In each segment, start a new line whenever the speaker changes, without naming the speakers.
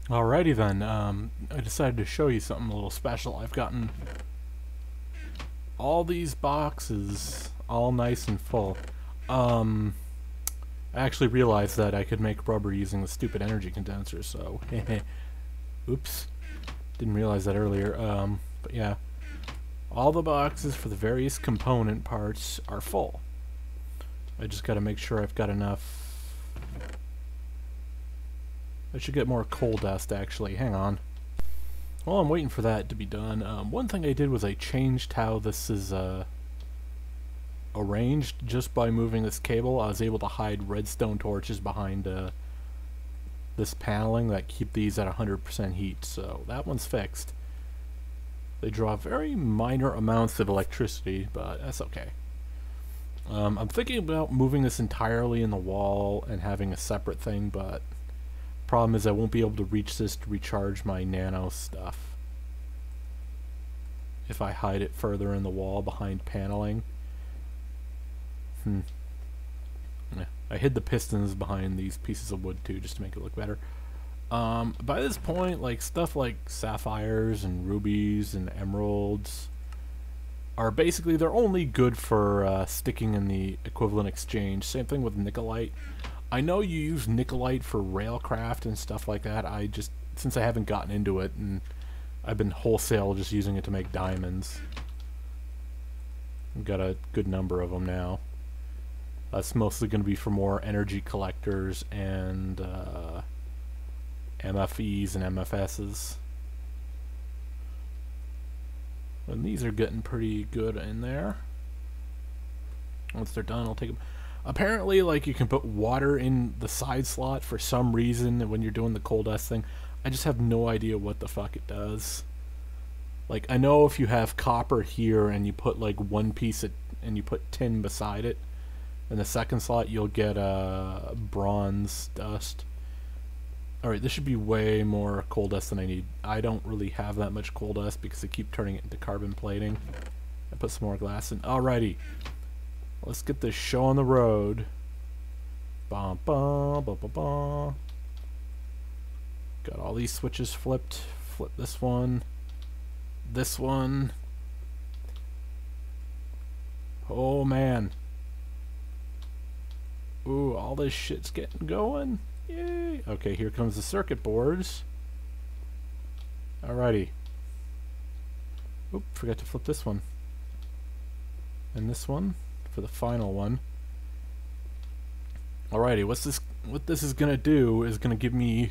Alrighty then, I decided to show you something a little special. I've gotten all these boxes all nice and full. Um, I actually realized that I could make rubber using the stupid energy condenser, so oops, didn't realize that earlier. But yeah, all the boxes for the various component parts are full. I just gotta make sure I've got enough. I should get more coal dust, actually. Hang on. While I'm waiting for that to be done, one thing I did was I changed how this is arranged just by moving this cable. I was able to hide redstone torches behind this paneling that keep these at 100% heat, so that one's fixed. They draw very minor amounts of electricity, but that's okay. I'm thinking about moving this entirely in the wall and having a separate thing, but problem is I won't be able to reach this to recharge my nano stuff if I hide it further in the wall behind paneling. Yeah, I hid the pistons behind these pieces of wood too, just to make it look better. By this point, like stuff like sapphires and rubies and emeralds are basically, they're only good for sticking in the equivalent exchange. Same thing with nickelite. I know you use nickelite for railcraft and stuff like that. I just, since I haven't gotten into it, and I've been wholesale just using it to make diamonds. I've got a good number of them now. That's mostly going to be for more energy collectors and MFEs and MFSs. And these are getting pretty good in there. Once they're done, I'll take them. Apparently, like, you can put water in the side slot for some reason when you're doing the coal dust thing. I just have no idea what the fuck it does. Like, I know if you have copper here and you put like one piece and you put tin beside it, in the second slot you'll get bronze dust. Alright, this should be way more coal dust than I need. I don't really have that much coal dust because I keep turning it into carbon plating. I put some more glass in. Alrighty. Let's get this show on the road. Bum, bum, bum, bum, bum. Got all these switches flipped. Flip this one. This one. Oh man. Ooh, all this shit's getting going. Yay. Okay, here comes the circuit boards. Alrighty. Oop, forgot to flip this one. And this one for the final one. Alrighty, what this is gonna do is gonna give me,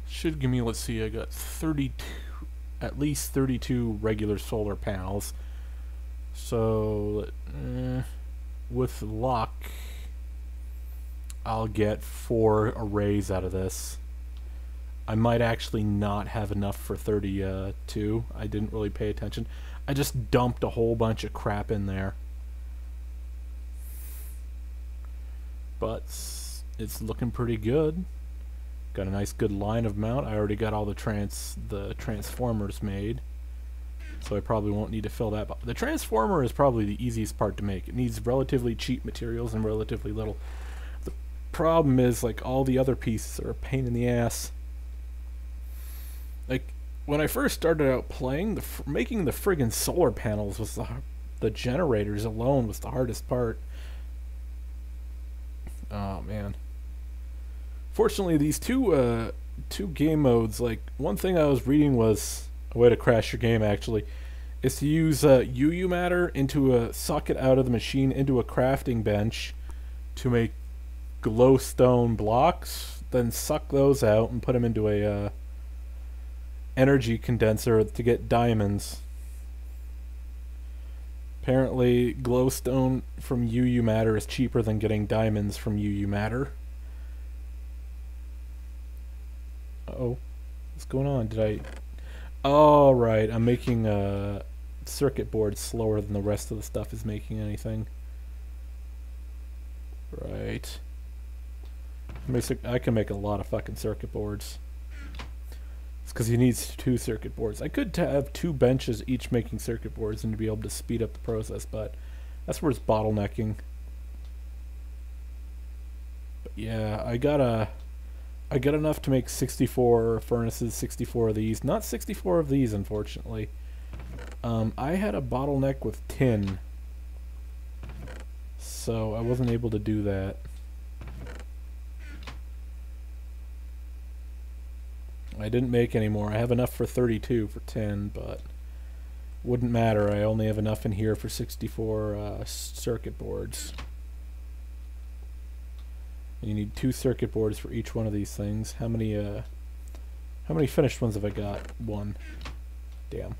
should give me, let's see, I got 32, at least 32 regular solar panels. So with luck I'll get 4 arrays out of this. I might actually not have enough for 32. I didn't really pay attention. I just dumped a whole bunch of crap in there. But it's looking pretty good. Got a nice good line of mount. I already got all the transformers made, so I probably won't need to fill that. The transformer is probably the easiest part to make. It needs relatively cheap materials and relatively little. The problem is, like, all the other pieces are a pain in the ass. Like, when I first started out playing, making the friggin' solar panels was the generators alone was the hardest part. Oh man. Fortunately, these two game modes, like, one thing I was reading was a way to crash your game actually is to use UU matter suck it out of the machine into a crafting bench to make glowstone blocks, then suck those out and put them into a energy condenser to get diamonds. Apparently, glowstone from UU matter is cheaper than getting diamonds from UU matter. Uh-oh. What's going on? Did I... Oh, right. I'm making a circuit board slower than the rest of the stuff is making anything. Right. I can make a lot of fucking circuit boards. It's because you need 2 circuit boards. I could have 2 benches each making circuit boards and to be able to speed up the process, but that's where it's bottlenecking. But yeah, I I got enough to make 64 furnaces, 64 of these. Not 64 of these, unfortunately. I had a bottleneck with tin, so I wasn't able to do that. I didn't make any more. I have enough for 32 for tin, but wouldn't matter. I only have enough in here for 64 circuit boards. You need 2 circuit boards for each one of these things. How many finished ones have I got? 1. Damn.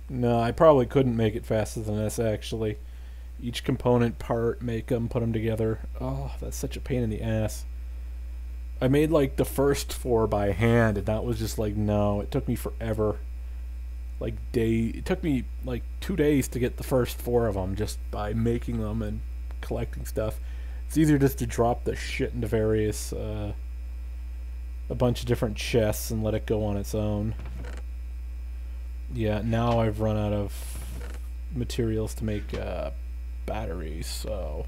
No, I probably couldn't make it faster than this, actually. Each component part, make them, put them together. Oh, that's such a pain in the ass. I made like the first 4 by hand, and that was just like, no, it took me forever. It took me like 2 days to get the first 4 of them just by making them and collecting stuff. It's easier just to drop the shit into various, a bunch of different chests and let it go on its own. Yeah, now I've run out of materials to make, batteries, so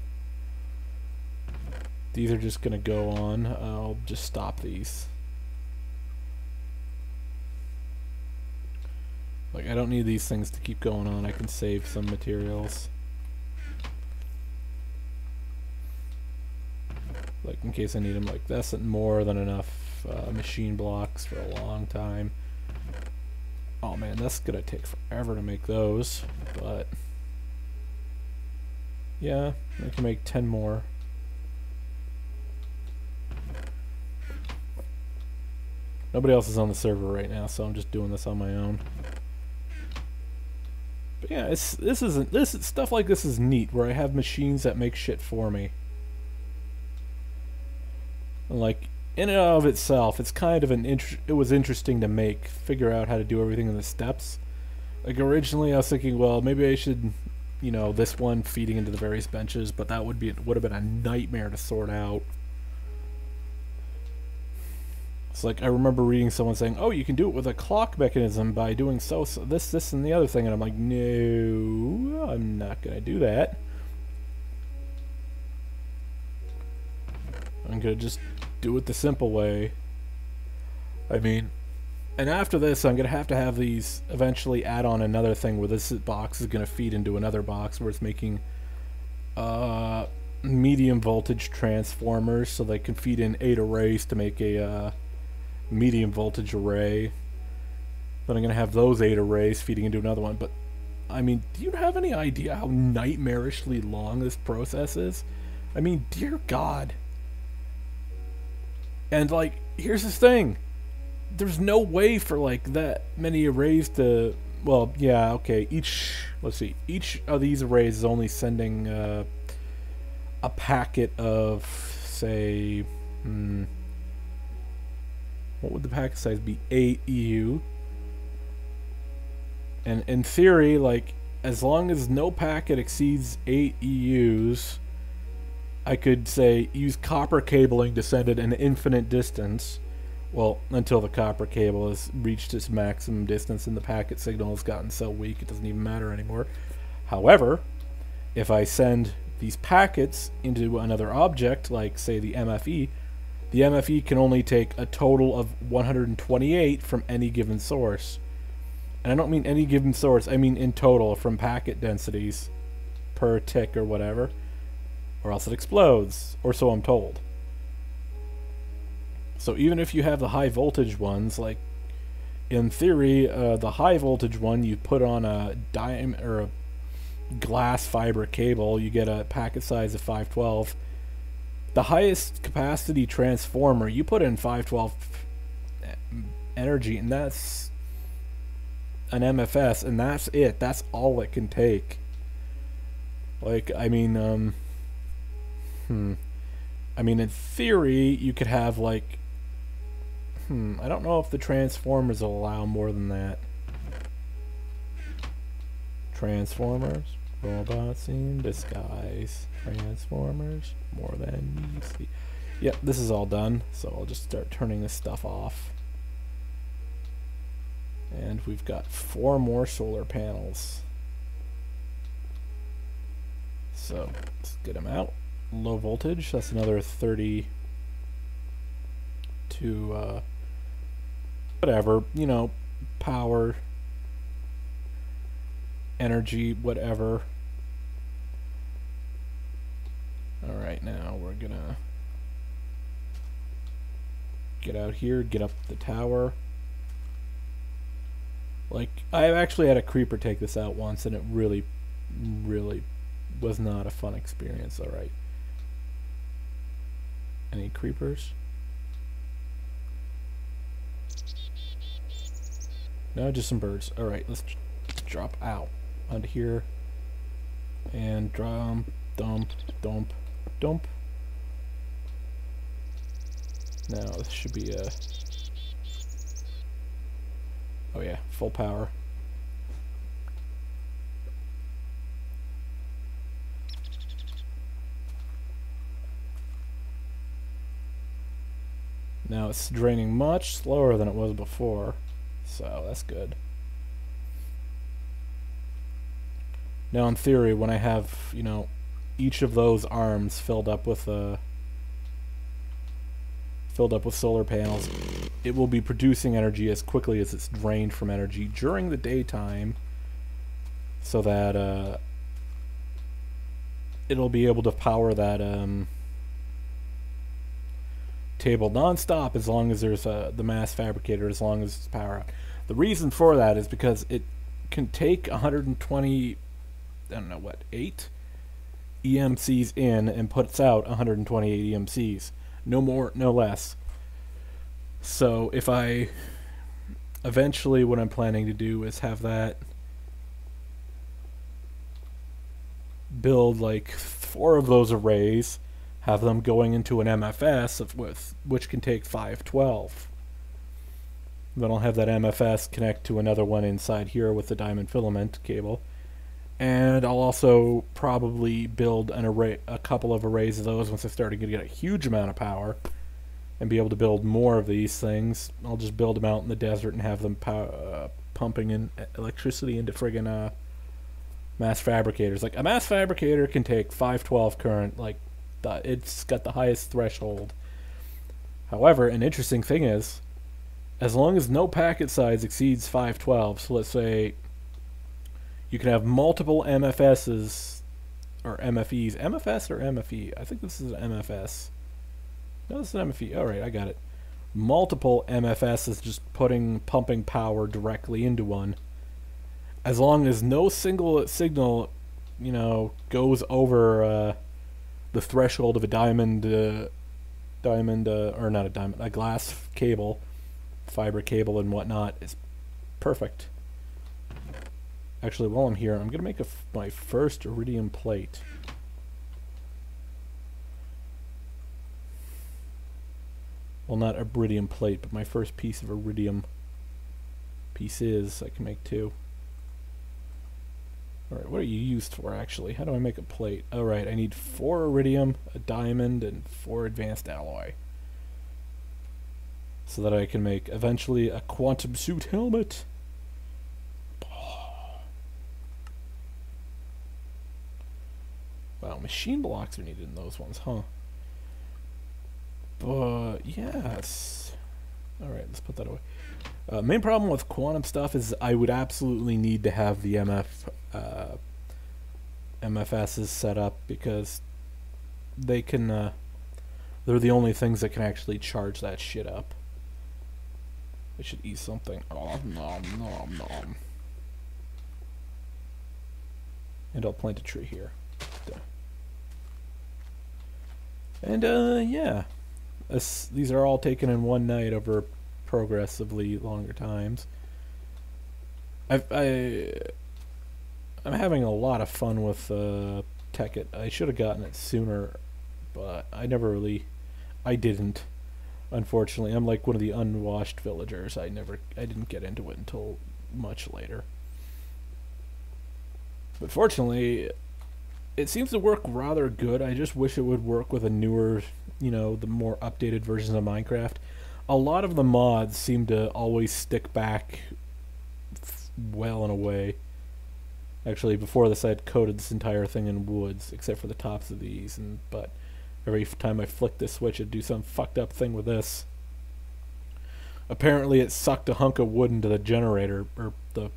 these are just gonna go on. I'll just stop these. Like, I don't need these things to keep going on. I can save some materials, like in case I need them. Like, that's more than enough machine blocks for a long time. Oh man, that's gonna take forever to make those, but yeah, I can make 10 more. Nobody else is on the server right now, so I'm just doing this on my own. But yeah, stuff like this is neat, where I have machines that make shit for me. And like, in and of itself, it's kind of it was interesting to figure out how to do everything in the steps. Like, originally I was thinking, well, maybe I should, you know, this one feeding into the various benches, but that would have been a nightmare to sort out. It's like, I remember reading someone saying, oh, you can do it with a clock mechanism by doing so this, and the other thing, and I'm like, no, I'm not gonna do that. I'm gonna just do it the simple way. I mean, and after this, I'm gonna have to have these eventually add on another thing where this box is gonna feed into another box where it's making medium voltage transformers, so they can feed in 8 arrays to make a medium voltage array. Then I'm gonna have those 8 arrays feeding into another one. But I mean, do you have any idea how nightmarishly long this process is? I mean, dear God. And like, here's the thing. There's no way for like that many arrays to, well, yeah, okay, let's see, each of these arrays is only sending a packet of, say, what would the packet size be? 8 EU. And in theory, like, as long as no packet exceeds 8 EUs, I could, say, use copper cabling to send it an infinite distance. Well, until the copper cable has reached its maximum distance and the packet signal has gotten so weak it doesn't even matter anymore. However, if I send these packets into another object, like, say, the MFE can only take a total of 128 from any given source. And I don't mean any given source, I mean in total from packet densities per tick or whatever. Or else it explodes, or so I'm told. So even if you have the high voltage ones, like, in theory, the high voltage one you put on a a glass fiber cable, you get a packet size of 512. The highest capacity transformer, you put in 512 energy, and that's an MFS, and that's it. That's all it can take. Like, I mean, I mean, in theory, you could have, like, I don't know if the transformers will allow more than that. Transformers, robots in disguise, transformers, more than you see. Yep, this is all done, so I'll just start turning this stuff off. And we've got 4 more solar panels. So, let's get them out. low voltage. That's another 30 to whatever, you know, power, energy, whatever. Alright, now we're gonna get out here, get up the tower. Like, I've actually had a creeper take this out once, and it really, really was not a fun experience. Alright. Any creepers? No, just some birds. Alright, let's drop out onto here. And dump. Now, this should be a... Oh yeah, full power. Now it's draining much slower than it was before, so that's good. Now in theory, when I have, you know, each of those arms filled up with solar panels, it will be producing energy as quickly as it's drained from energy during the daytime, so that it'll be able to power that table non-stop as long as there's the mass fabricator, as long as it's power out. The reason for that is because it can take 120, I don't know what, 8 EMCs in and puts out 128 EMCs. No more, no less. So if I eventually, what I'm planning to do is have that build like 4 of those arrays, have them going into an MFS which can take 512. Then I'll have that MFS connect to another one inside here with the diamond filament cable. And I'll also probably build an array, a couple of arrays of those once I start to get a huge amount of power, and be able to build more of these things. I'll just build them out in the desert and have them pumping in electricity into friggin' mass fabricators. Like, a mass fabricator can take 512 current, like, it's got the highest threshold. However, an interesting thing is, as long as no packet size exceeds 512, so let's say you can have multiple MFSs, or MFEs. MFS or MFE? I think this is an MFS. No, this is an MFE. Alright, I got it. Multiple MFSs just pumping power directly into one. As long as no single signal, you know, goes over the threshold of a diamond, or not a diamond, a glass cable, fiber cable and whatnot, is perfect. Actually, while I'm here, I'm going to make my first iridium plate. Well, not a iridium plate, but my first piece of iridium pieces. I can make 2. Alright, what are you used for, actually? How do I make a plate? Alright, I need 4 iridium, a diamond, and 4 advanced alloy. So that I can make, eventually, a quantum suit helmet. Wow, machine blocks are needed in those ones, huh? But, yes. Alright, let's put that away. Main problem with quantum stuff is I would absolutely need to have the MFSs set up, because they can, they're the only things that can actually charge that shit up. I should eat something. Oh, nom, nom, nom. And I'll plant a tree here. And, yeah. These are all taken in one night over progressively longer times. I'm having a lot of fun with Tekkit. I should have gotten it sooner, but I didn't. Unfortunately, I'm like one of the unwashed villagers. I didn't get into it until much later. But fortunately, it seems to work rather good. I just wish it would work with a newer, you know, the more updated versions of Minecraft. A lot of the mods seem to always stick back well and away. Actually, before this, I had coated this entire thing in woods, except for the tops of these. But every time I flicked this switch, it'd do some fucked up thing with this. Apparently, it sucked a hunk of wood into the generator, or the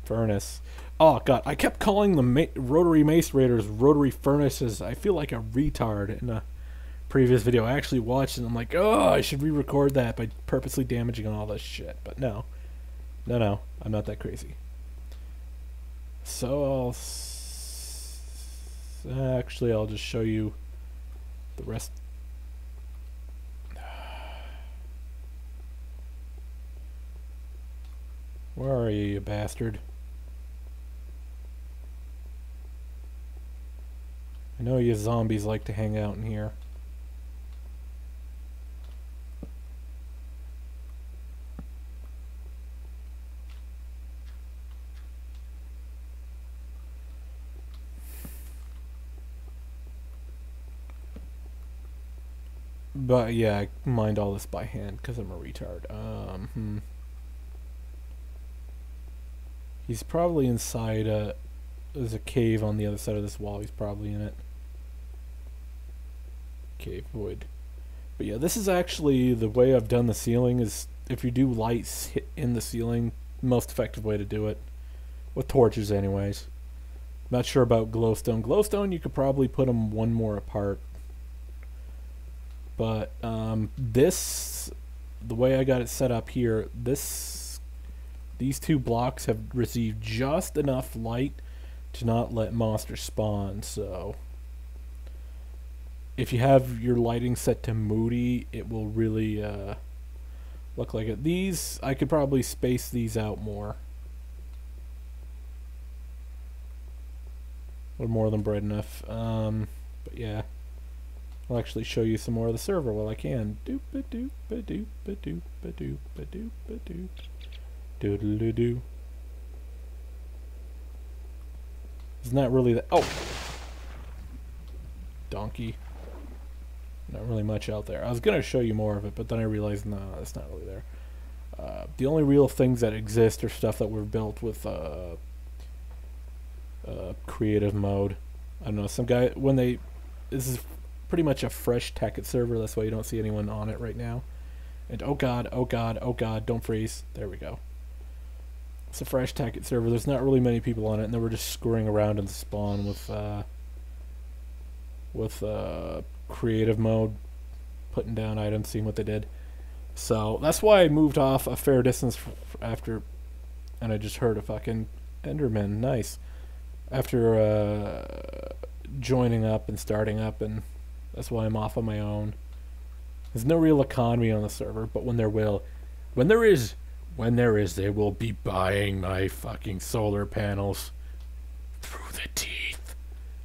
furnace. Oh, God, I kept calling the rotary macerators rotary furnaces. I feel like a retard in a previous video. I actually watched it, and I'm like, oh, I should re-record that by purposely damaging all this shit. But no. No, I'm not that crazy. So I'll just show you the rest. Where are you bastard? I know you zombies like to hang out in here. But yeah, I mined all this by hand because I'm a retard. He's probably inside there's a cave on the other side of this wall. He's probably in it. Cave void. But yeah, this is actually the way I've done the ceiling, is if you do lights hit in the ceiling, most effective way to do it. With torches anyways. Not sure about glowstone. Glowstone, you could probably put them one more apart. But the way I got it set up here, these two blocks have received just enough light to not let monsters spawn. So if you have your lighting set to moody, it will really look like it. These, I could probably space these out more. Or more than bright enough. But yeah. I'll actually show you some more of the server while I can. Doop-a-doop-a-doop-a-doop-a-doop-a-doop-a-doop. Doodle-doo-doo. It's not really that. Oh! Donkey. Not really much out there. I was going to show you more of it, but then I realized, no, that's not really there. The only real things that exist are stuff that were built with creative mode. I don't know, some guy, this is pretty much a fresh Tekkit server, that's why you don't see anyone on it right now. And oh god, don't freeze. There we go. It's a fresh Tekkit server. There's not really many people on it, and they were just screwing around in the spawn with creative mode, putting down items, seeing what they did. So that's why I moved off a fair distance after, and I just heard a fucking Enderman. Nice. After joining up and starting up, and that's why I'm off on my own. There's no real economy on the server, but when there is, they will be buying my fucking solar panels through the teeth.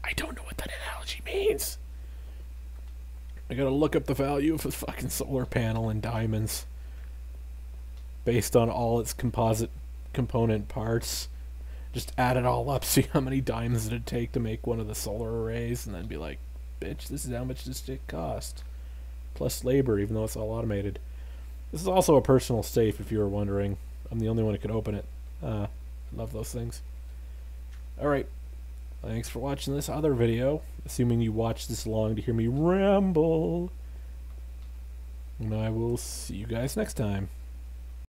I don't know what that analogy means. I gotta look up the value of a fucking solar panel in diamonds based on all its composite component parts. Just add it all up, see how many diamonds it'd take to make one of the solar arrays, and then be like, bitch, this is how much this shit cost. Plus labor, even though it's all automated. This is also a personal safe, if you were wondering. I'm the only one who could open it. Love those things. Alright. Thanks for watching this other video. Assuming you watched this long to hear me ramble. And I will see you guys next time.